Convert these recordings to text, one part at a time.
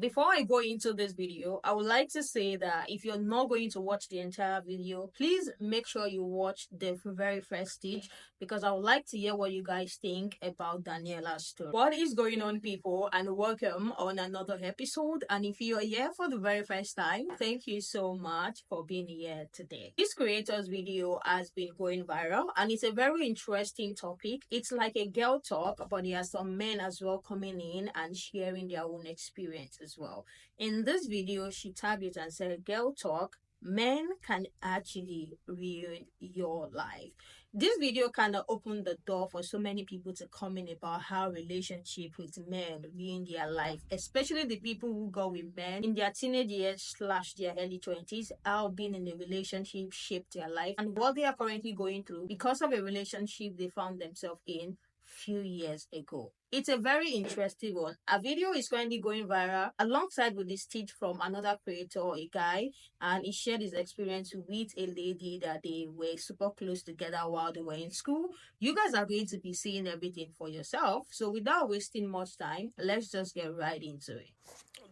Before I go into this video, I would like to say that if you're not going to watch the entire video, please make sure you watch the very first stage because I would like to hear what you guys think about Daniela's story. What is going on, people, and welcome on another episode. And if you're here for the very first time, thank you so much for being here today. This creator's video has been going viral and it's a very interesting topic. It's like a girl talk, but there are some men as well coming in and sharing their own experiences as well. In this video, she tagged it and said, "Girl talk, men can actually ruin your life." This video kind of opened the door for so many people to comment about how relationship with men ruin their life, especially the people who go with men in their teenage years slash their early 20s, how being in a relationship shaped their life and what they are currently going through because of a relationship they found themselves in few years ago. It's a very interesting one. A video is currently going viral alongside with this stitch from another creator, a guy, and he shared his experience with a lady that they were super close together while they were in school. You guys are going to be seeing everything for yourself. So without wasting much time, let's just get right into it.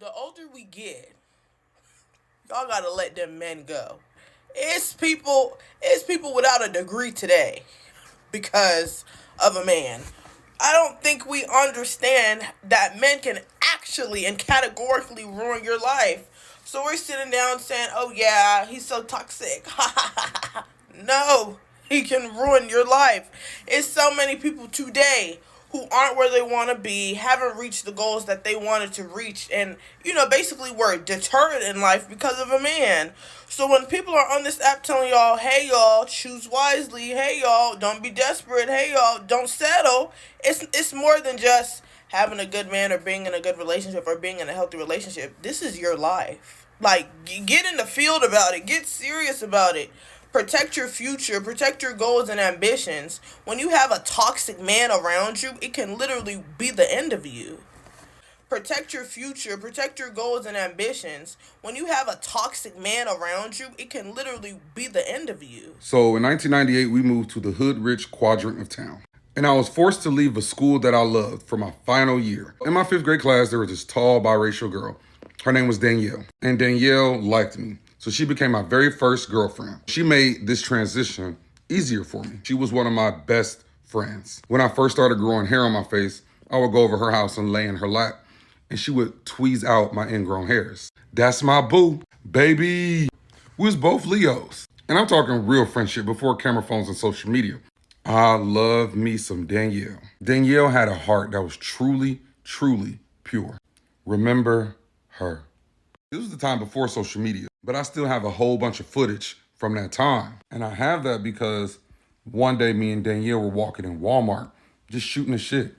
The older we get, y'all gotta let them men go. It's people without a degree today because of a man. I don't think we understand that men can actually and categorically ruin your life. So we're sitting down saying, "Oh yeah, he's so toxic." No, he can ruin your life. It's so many people today who aren't where they want to be, haven't reached the goals that they wanted to reach, and basically were deterred in life because of a man. So when people are on this app telling y'all, "Hey y'all, choose wisely," "Hey y'all, don't be desperate," "Hey y'all, don't settle," it's more than just having a good man or being in a good relationship or being in a healthy relationship. This is your life. Like, get in the field about it. Get serious about it. Protect your future, protect your goals and ambitions. When you have a toxic man around you, it can literally be the end of you. Protect your future, protect your goals and ambitions. When you have a toxic man around you, it can literally be the end of you. So in 1998, we moved to the hood-rich quadrant of town. And I was forced to leave a school that I loved for my final year. In my 5th grade class, there was this tall biracial girl. Her name was Danielle. And Danielle liked me. So she became my very first girlfriend. She made this transition easier for me. She was one of my best friends. When I first started growing hair on my face, I would go over her house and lay in her lap, and she would tweeze out my ingrown hairs. That's my boo, baby. We was both Leos. And I'm talking real friendship before camera phones and social media. I love me some Danielle. Danielle had a heart that was truly, truly pure. Remember her. This was the time before social media, but I still have a whole bunch of footage from that time. And I have that because one day me and Danielle were walking in Walmart, just shooting the shit.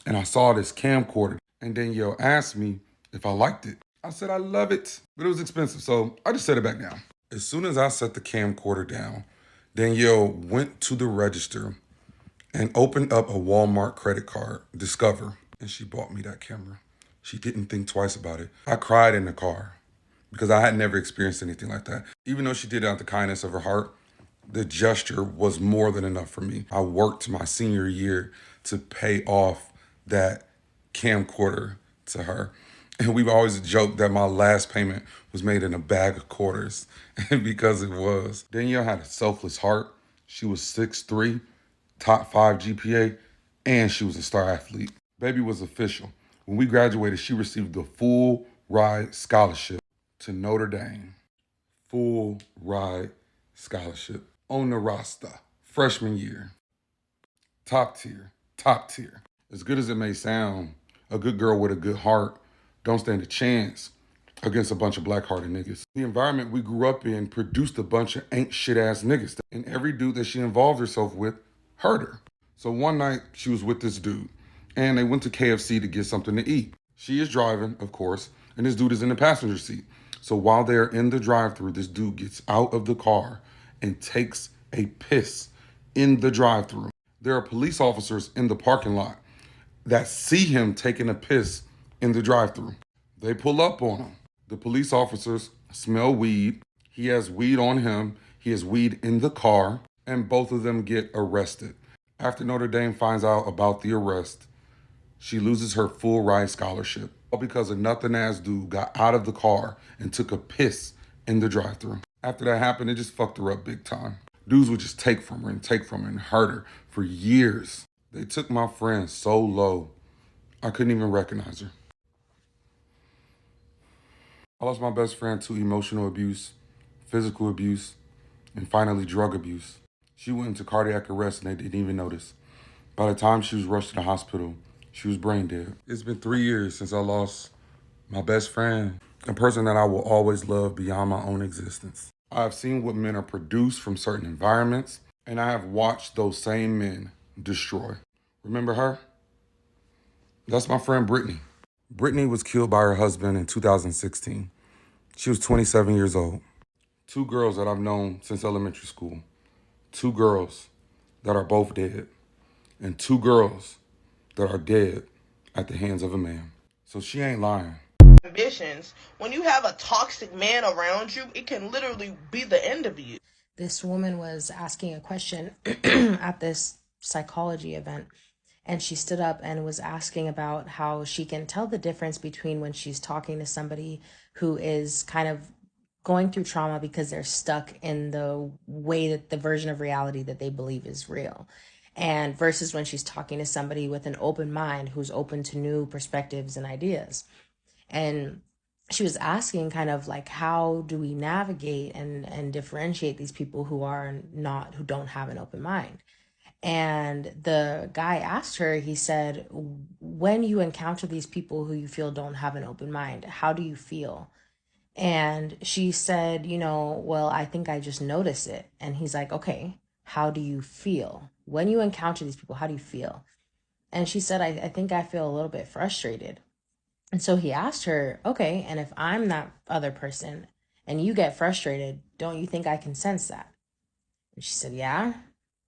And I saw this camcorder, and Danielle asked me if I liked it. I said, I love it, but it was expensive, so I just set it back down. As soon as I set the camcorder down, Danielle went to the register and opened up a Walmart credit card, Discover, and she bought me that camera. She didn't think twice about it. I cried in the car because I had never experienced anything like that. Even though she did it out of the kindness of her heart, the gesture was more than enough for me. I worked my senior year to pay off that camcorder to her. And we've always joked that my last payment was made in a bag of quarters, and because it was. Danielle had a selfless heart. She was 6'3", top 5 GPA, and she was a star athlete. Baby was official. When we graduated, she received the full ride scholarship to Notre Dame. Full ride scholarship on the roster. Freshman year. Top tier. Top tier. As good as it may sound, a good girl with a good heart don't stand a chance against a bunch of black-hearted niggas. The environment we grew up in produced a bunch of ain't shit-ass niggas. And every dude that she involved herself with hurt her. So one night, she was with this dude, and they went to KFC to get something to eat. She is driving, of course, and this dude is in the passenger seat. So while they're in the drive-thru, this dude gets out of the car and takes a piss in the drive-thru. There are police officers in the parking lot that see him taking a piss in the drive-thru. They pull up on him. The police officers smell weed. He has weed on him. He has weed in the car, and both of them get arrested. After Notre Dame finds out about the arrest, she loses her full ride scholarship. All because a nothing ass dude got out of the car and took a piss in the drive thru. After that happened, it just fucked her up big time. Dudes would just take from her and take from her and hurt her for years. They took my friend so low, I couldn't even recognize her. I lost my best friend to emotional abuse, physical abuse, and finally drug abuse. She went into cardiac arrest and they didn't even notice. By the time she was rushed to the hospital, she was brain dead. It's been 3 years since I lost my best friend, a person that I will always love beyond my own existence. I have seen what men are produced from certain environments, and I have watched those same men destroy. Remember her? That's my friend Brittany. Brittany was killed by her husband in 2016. She was 27 years old. Two girls that I've known since elementary school. Two girls that are both dead. And two girls that are dead at the hands of a man. So she ain't lying. Ambitions. When you have a toxic man around you, it can literally be the end of you. This woman was asking a question at this psychology event, and she stood up and was asking about how she can tell the difference between when she's talking to somebody who is kind of going through trauma because they're stuck in the way that the version of reality that they believe is real, and versus when she's talking to somebody with an open mind who's open to new perspectives and ideas. And she was asking kind of like, how do we navigate and differentiate these people who don't have an open mind? And the guy asked her, he said, when you encounter these people who you feel don't have an open mind, how do you feel? And she said, well, I think I just notice it. And he's like, okay, how do you feel? When you encounter these people, how do you feel? And she said, I think I feel a little bit frustrated. And so he asked her, okay, and if I'm that other person and you get frustrated, don't you think I can sense that? And she said, yeah.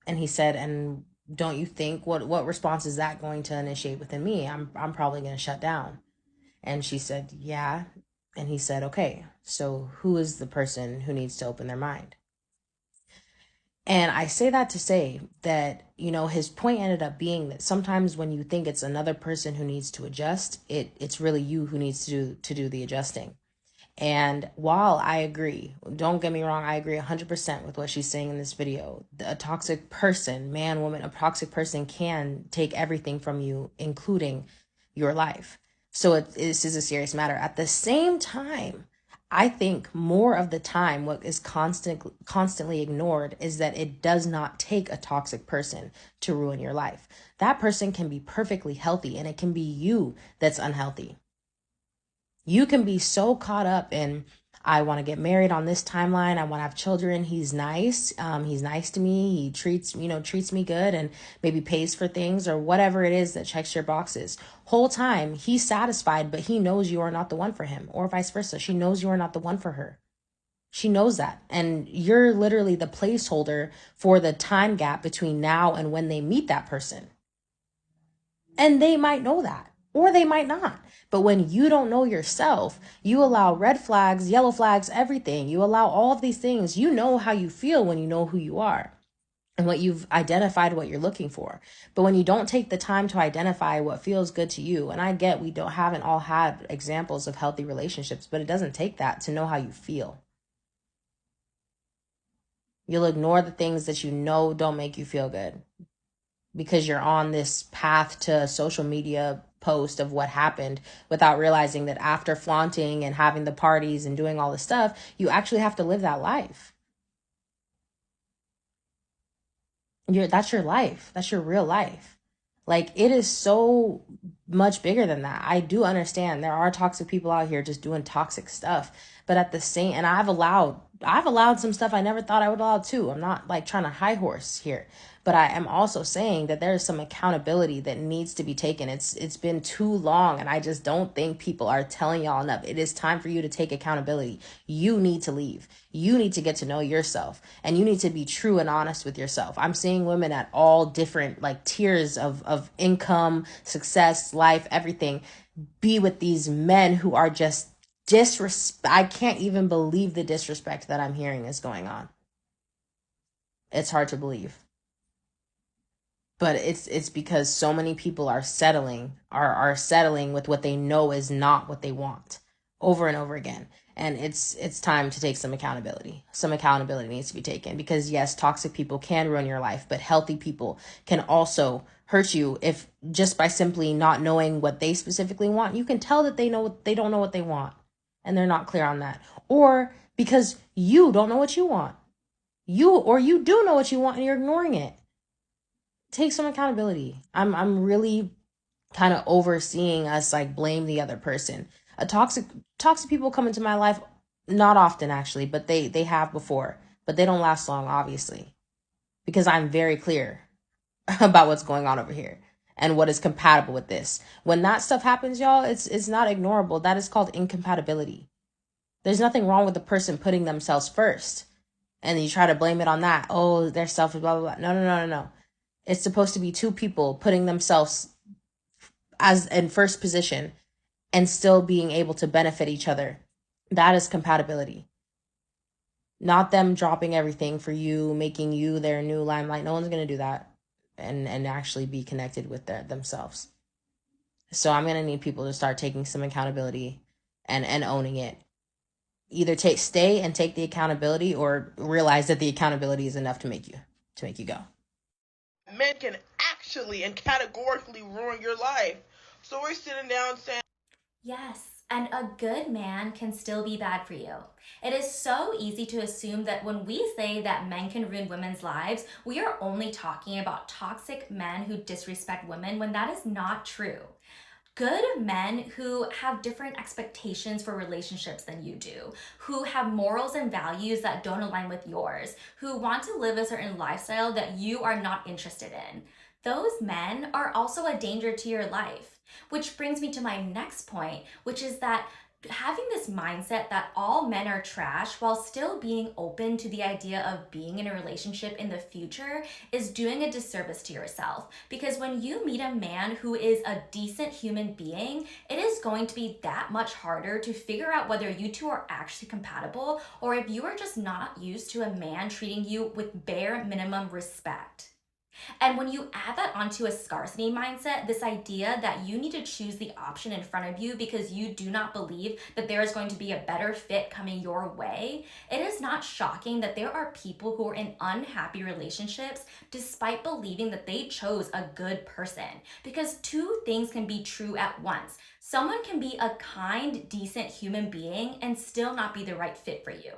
And he said, and don't you think what response is that going to initiate within me? I'm probably going to shut down. And she said, yeah. And he said, okay, so who is the person who needs to open their mind? And I say that to say that, his point ended up being that sometimes when you think it's another person who needs to adjust, it's really you who needs to do the adjusting. And while I agree, don't get me wrong, I agree 100% with what she's saying in this video. A toxic person, man, woman, a toxic person can take everything from you, including your life. So this is a serious matter. At the same time, I think more of the time what is constantly ignored is that it does not take a toxic person to ruin your life. That person can be perfectly healthy, and it can be you that's unhealthy. You can be so caught up in, I want to get married on this timeline, I want to have children, he's nice, he's nice to me, he treats me good, and maybe pays for things or whatever it is that checks your boxes. Whole time he's satisfied, but he knows you are not the one for him, or vice versa. She knows you are not the one for her. She knows that. And you're literally the placeholder for the time gap between now and when they meet that person. And they might know that, or they might not. But when you don't know yourself, you allow red flags, yellow flags, everything. You allow all of these things. You know how you feel when you know who you are and what you've identified, what you're looking for. But when you don't take the time to identify what feels good to you, and I get we haven't all had examples of healthy relationships, but it doesn't take that to know how you feel. You'll ignore the things that you know don't make you feel good, because you're on this path to social media post of what happened without realizing that after flaunting and having the parties and doing all the stuff, you actually have to live that life. That's your life. That's your real life. Like, it is so much bigger than that. I do understand there are toxic people out here just doing toxic stuff, but at the same, and I've allowed some stuff I never thought I would allow too. I'm not like trying to high horse here, but I am also saying that there's some accountability that needs to be taken. It's been too long, and I just don't think people are telling y'all enough. It is time for you to take accountability. You need to leave. You need to get to know yourself, and you need to be true and honest with yourself. I'm seeing women at all different like tiers of income, success, life, everything, be with these men who are just disrespect. I can't even believe the disrespect that I'm hearing is going on. It's hard to believe. but it's because so many people are settling with what they know is not what they want over and over again. And it's time to take some accountability. Some accountability needs to be taken, because yes, toxic people can ruin your life, but healthy people can also hurt you if just by simply not knowing what they specifically want. You can tell that they don't know what they want, and they're not clear on that. Or because you don't know what you want. You do know what you want and you're ignoring it. Take some accountability. I'm really kind of overseeing us like blame the other person. A toxic people come into my life, not often actually, but they have before, but they don't last long, obviously, because I'm very clear about what's going on over here and what is compatible with this. When that stuff happens, y'all, it's not ignorable. That is called incompatibility. There's nothing wrong with the person putting themselves first, and you try to blame it on that. Oh, they're selfish, blah blah blah. No, no, no, no, no. It's supposed to be two people putting themselves as in first position and still being able to benefit each other. That is compatibility. Not them dropping everything for you, making you their new limelight. No one's going to do that and actually be connected with themselves. So I'm going to need people to start taking some accountability and owning it. Either stay and take the accountability, or realize that the accountability is enough to make you go. Men can actually and categorically ruin your life. So we're sitting down saying, Yes, and a good man can still be bad for you. It is so easy to assume that when we say that men can ruin women's lives, we are only talking about toxic men who disrespect women, when that is not true. Good men who have different expectations for relationships than you do, who have morals and values that don't align with yours, who want to live a certain lifestyle that you are not interested in. Those men are also a danger to your life. Which brings me to my next point, which is that having this mindset that all men are trash while still being open to the idea of being in a relationship in the future is doing a disservice to yourself. Because when you meet a man who is a decent human being, it is going to be that much harder to figure out whether you two are actually compatible, or if you are just not used to a man treating you with bare minimum respect. And when you add that onto a scarcity mindset, this idea that you need to choose the option in front of you because you do not believe that there is going to be a better fit coming your way, it is not shocking that there are people who are in unhappy relationships despite believing that they chose a good person. Because two things can be true at once. Someone can be a kind, decent human being and still not be the right fit for you.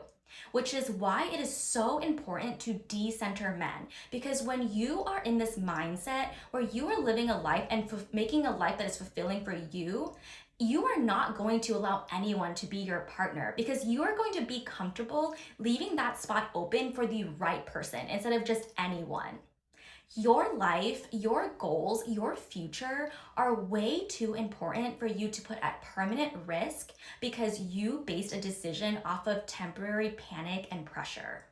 Which is why it is so important to decenter men. Because when you are in this mindset where you are living a life and making a life that is fulfilling for you, you are not going to allow anyone to be your partner, because you are going to be comfortable leaving that spot open for the right person instead of just anyone. Your life, your goals, your future are way too important for you to put at permanent risk because you based a decision off of temporary panic and pressure.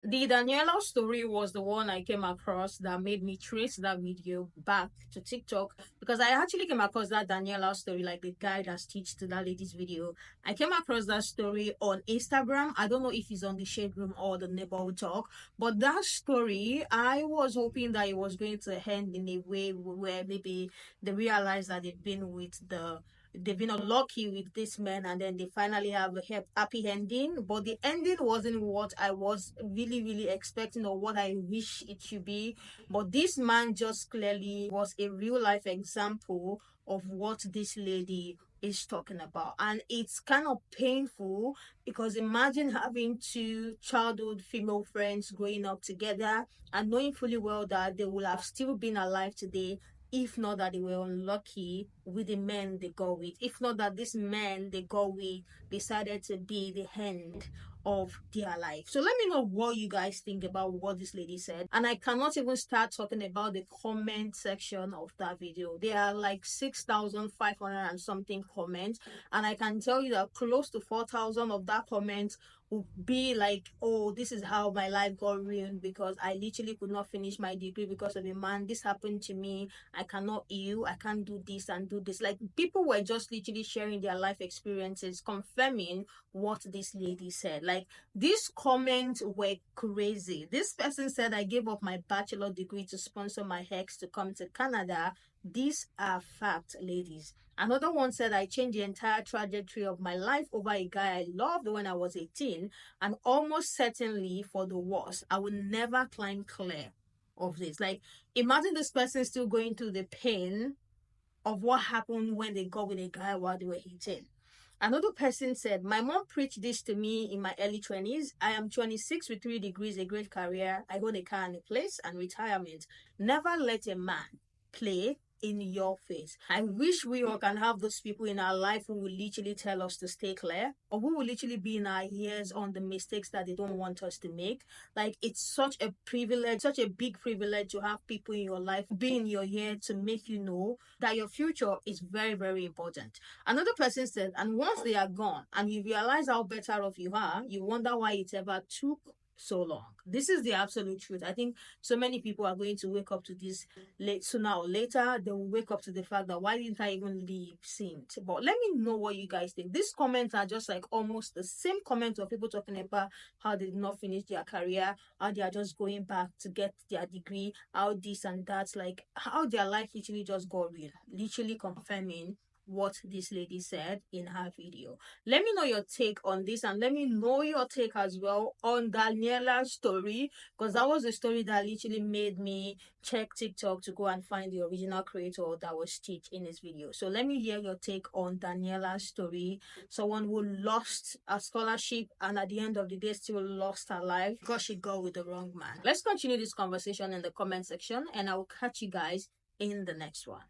The Daniela story was the one I came across that made me trace that video back to TikTok, because I actually came across that Daniela story, like the guy that stitched to that lady's video. I came across that story on Instagram. I don't know if it's on the Shade Room or the Neighborhood Talk, but that story, I was hoping that it was going to end in a way where maybe they realized that they've been unlucky with this man, and then they finally have a happy ending, but the ending wasn't what I was really expecting or what I wish it should be. But this man just clearly was a real life example of what this lady is talking about, and it's kind of painful, because imagine having two childhood female friends growing up together and knowing fully well that they will have still been alive today, if not that they were unlucky with the men they got with, if not that this man they got with decided to be the end of their life. So let me know what you guys think about what this lady said. And I cannot even start talking about the comment section of that video. There are like 6,500 and something comments, and I can tell you that close to 4,000 of that comment would be like, oh, this is how my life got ruined because I literally could not finish my degree because of a man. This happened to me. I cannot heal. I can't do this and do this. Like, people were just literally sharing their life experiences, confirming what this lady said. Like, these comments were crazy. This person said, I gave up my bachelor degree to sponsor my ex to come to Canada. These are facts, ladies. Another one said, I changed the entire trajectory of my life over a guy I loved when I was 18, and almost certainly for the worse. I will never climb clear of this. Like, imagine this person still going through the pain of what happened when they got with a guy while they were 18. Another person said, my mom preached this to me in my early 20s. I am 26 with 3 degrees, a great career. I own a car and a place and retirement. Never let a man play in your face. I wish we all can have those people in our life who will literally tell us to stay clear, or who will literally be in our ears on the mistakes that they don't want us to make. Like, it's such a privilege, such a big privilege to have people in your life be in your ear to make you know that your future is very, very important. Another person said, and once they are gone and you realize how better off you are, you wonder why it ever took so long. This is the absolute truth. I think so many people are going to wake up to this sooner or later. They will wake up to the fact that why didn't I even leave Sint? But let me know what you guys think. These comments are just like almost the same comments of people talking about how they did not finish their career, how they are just going back to get their degree, how this and that, like how their life literally just got real, literally confirming what this lady said in her video. Let me know your take on this, and let me know your take as well on Daniela's story, because that was a story that literally made me check TikTok to go and find the original creator that was Stitch in this video. So let me hear your take on Daniela's story. Someone who lost a scholarship and at the end of the day still lost her life because she got with the wrong man. Let's continue this conversation in the comment section, and I will catch you guys in the next one.